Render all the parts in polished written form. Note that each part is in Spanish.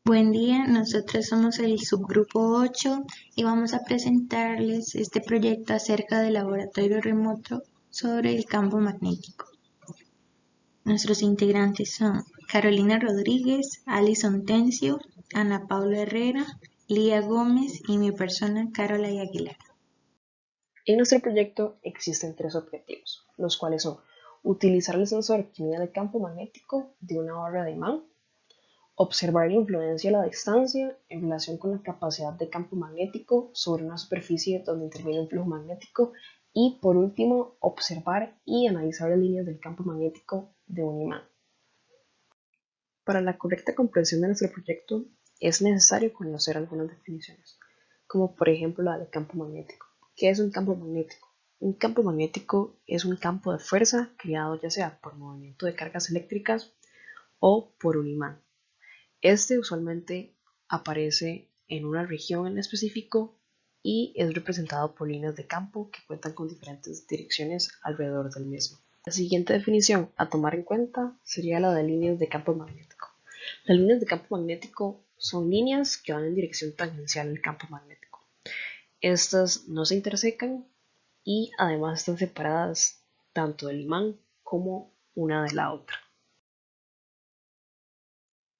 Buen día, nosotros somos el subgrupo 8 y vamos a presentarles este proyecto acerca del laboratorio remoto sobre el campo magnético. Nuestros integrantes son Carolina Rodríguez, Alison Tencio, Ana Paula Herrera, Lía Gómez y mi persona Carola Aguilar. En nuestro proyecto existen tres objetivos, los cuales son utilizar el sensor que mide el campo magnético de una barra de imán, observar la influencia a la distancia en relación con la capacidad de campo magnético sobre una superficie donde interviene un flujo magnético y, por último, observar y analizar las líneas del campo magnético de un imán. Para la correcta comprensión de nuestro proyecto es necesario conocer algunas definiciones, como por ejemplo la del campo magnético. ¿Qué es un campo magnético? Un campo magnético es un campo de fuerza creado ya sea por movimiento de cargas eléctricas o por un imán. Este usualmente aparece en una región en específico y es representado por líneas de campo que cuentan con diferentes direcciones alrededor del mismo. La siguiente definición a tomar en cuenta sería la de líneas de campo magnético. Las líneas de campo magnético son líneas que van en dirección tangencial al campo magnético. Estas no se intersecan y además están separadas tanto del imán como una de la otra.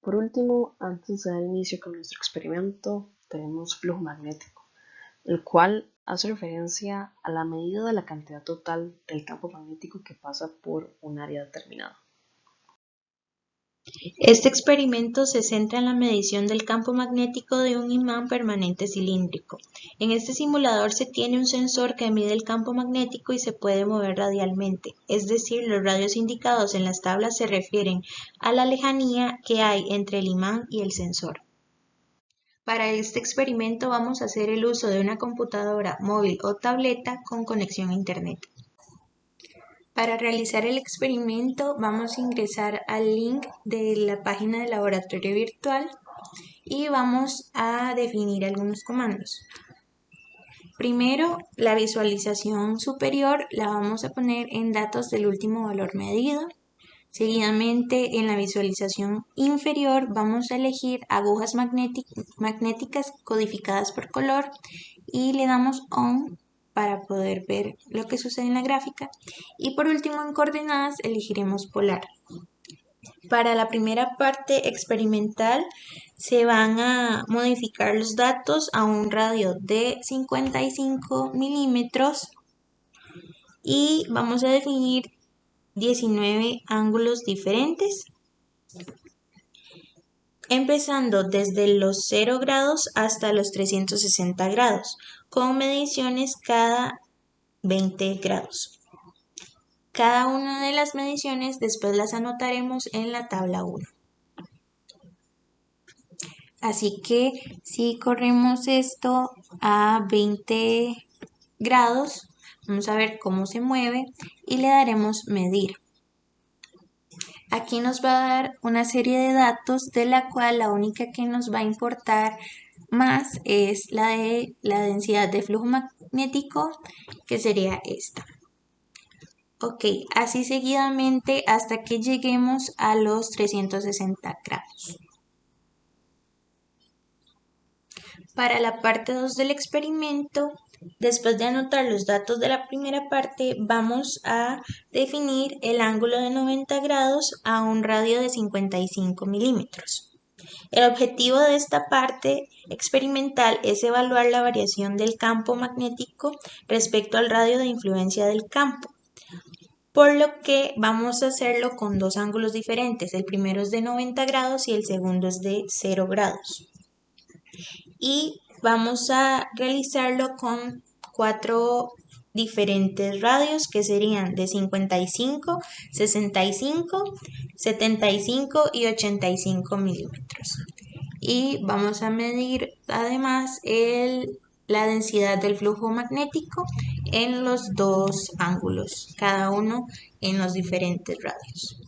Por último, antes de dar inicio con nuestro experimento, tenemos flujo magnético, el cual hace referencia a la medida de la cantidad total del campo magnético que pasa por un área determinada. Este experimento se centra en la medición del campo magnético de un imán permanente cilíndrico. En este simulador se tiene un sensor que mide el campo magnético y se puede mover radialmente, es decir, los radios indicados en las tablas se refieren a la lejanía que hay entre el imán y el sensor. Para este experimento vamos a hacer el uso de una computadora móvil o tableta con conexión a Internet. Para realizar el experimento vamos a ingresar al link de la página del laboratorio virtual y vamos a definir algunos comandos. Primero, la visualización superior la vamos a poner en datos del último valor medido. Seguidamente, en la visualización inferior vamos a elegir agujas magnéticas codificadas por color y le damos On para poder ver lo que sucede en la gráfica. Y por último, en coordenadas elegiremos polar. Para la primera parte experimental se van a modificar los datos a un radio de 55 milímetros y vamos a definir 19 ángulos diferentes, empezando desde los 0 grados hasta los 360 grados, con mediciones cada 20 grados. Cada una de las mediciones después las anotaremos en la tabla 1. Así que si corremos esto a 20 grados, vamos a ver cómo se mueve y le daremos medir. Aquí nos va a dar una serie de datos de la cual la única que nos va a importar más es la de la densidad de flujo magnético, que sería esta. Ok, así seguidamente hasta que lleguemos a los 360 grados. Para la parte 2 del experimento, después de anotar los datos de la primera parte, vamos a definir el ángulo de 90 grados a un radio de 55 milímetros. El objetivo de esta parte experimental es evaluar la variación del campo magnético respecto al radio de influencia del campo, por lo que vamos a hacerlo con dos ángulos diferentes. El primero es de 90 grados y el segundo es de 0 grados. Y vamos a realizarlo con 4 diferentes radios que serían de 55, 65, 75 y 85 milímetros. Y vamos a medir además la densidad del flujo magnético en los dos ángulos, cada uno en los diferentes radios.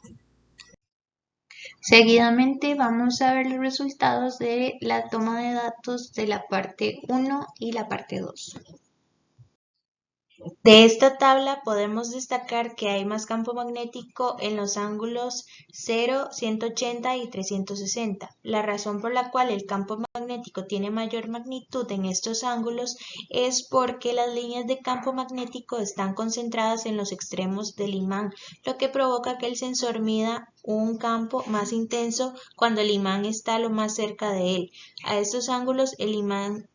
Seguidamente vamos a ver los resultados de la toma de datos de la parte 1 y la parte 2. De esta tabla podemos destacar que hay más campo magnético en los ángulos 0, 180 y 360. La razón por la cual el campo magnético tiene mayor magnitud en estos ángulos es porque las líneas de campo magnético están concentradas en los extremos del imán, lo que provoca que el sensor mida un campo más intenso cuando el imán está lo más cerca de él. A estos ángulos el imán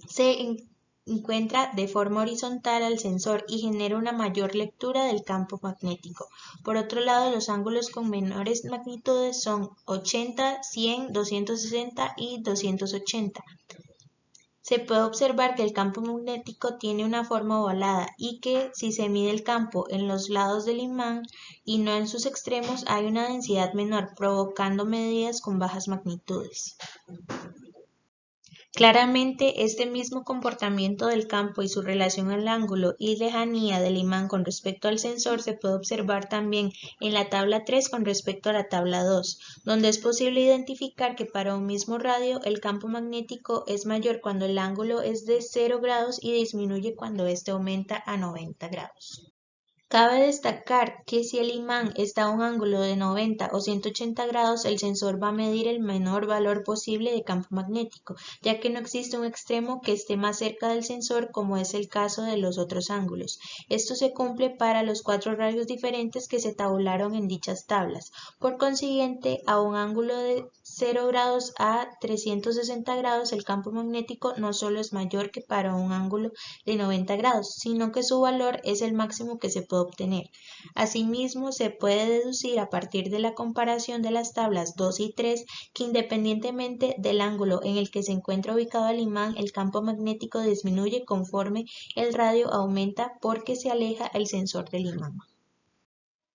se encuentra de forma horizontal al sensor y genera una mayor lectura del campo magnético. Por otro lado, los ángulos con menores magnitudes son 80, 100, 260 y 280. Se puede observar que el campo magnético tiene una forma ovalada y que si se mide el campo en los lados del imán y no en sus extremos hay una densidad menor, provocando medidas con bajas magnitudes. Claramente, este mismo comportamiento del campo y su relación al ángulo y lejanía del imán con respecto al sensor se puede observar también en la tabla 3 con respecto a la tabla 2, donde es posible identificar que para un mismo radio el campo magnético es mayor cuando el ángulo es de 0 grados y disminuye cuando éste aumenta a 90 grados. Cabe destacar que si el imán está a un ángulo de 90 o 180 grados, el sensor va a medir el menor valor posible de campo magnético, ya que no existe un extremo que esté más cerca del sensor como es el caso de los otros ángulos. Esto se cumple para los 4 radios diferentes que se tabularon en dichas tablas. Por consiguiente, a un ángulo de 0 grados a 360 grados, el campo magnético no solo es mayor que para un ángulo de 90 grados, sino que su valor es el máximo que se puede obtener. Asimismo, se puede deducir a partir de la comparación de las tablas 2 y 3 que independientemente del ángulo en el que se encuentra ubicado el imán, el campo magnético disminuye conforme el radio aumenta porque se aleja el sensor del imán.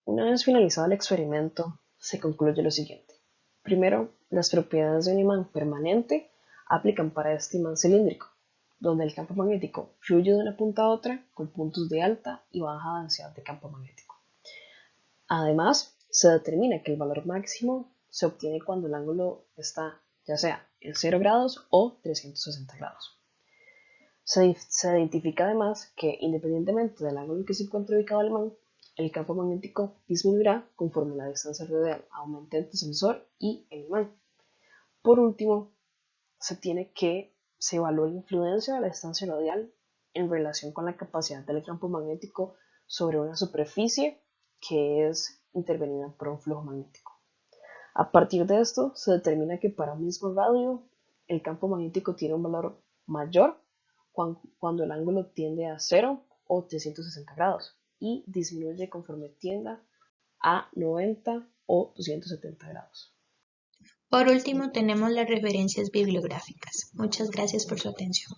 Una vez finalizado el experimento, se concluye lo siguiente. Primero, las propiedades de un imán permanente aplican para este imán cilíndrico, donde el campo magnético fluye de una punta a otra con puntos de alta y baja densidad de campo magnético. Además, se determina que el valor máximo se obtiene cuando el ángulo está ya sea en 0 grados o 360 grados. Se identifica además que, independientemente del ángulo en que se encuentre ubicado el imán, el campo magnético disminuirá conforme la distancia radial aumente entre el sensor y el imán. Por último, se evalúa la influencia de la distancia radial en relación con la capacidad del campo magnético sobre una superficie que es intervenida por un flujo magnético. A partir de esto, se determina que para un mismo radio, el campo magnético tiene un valor mayor cuando el ángulo tiende a 0 o 360 grados y disminuye conforme tienda a 90 o 270 grados. Por último, tenemos las referencias bibliográficas. Muchas gracias por su atención.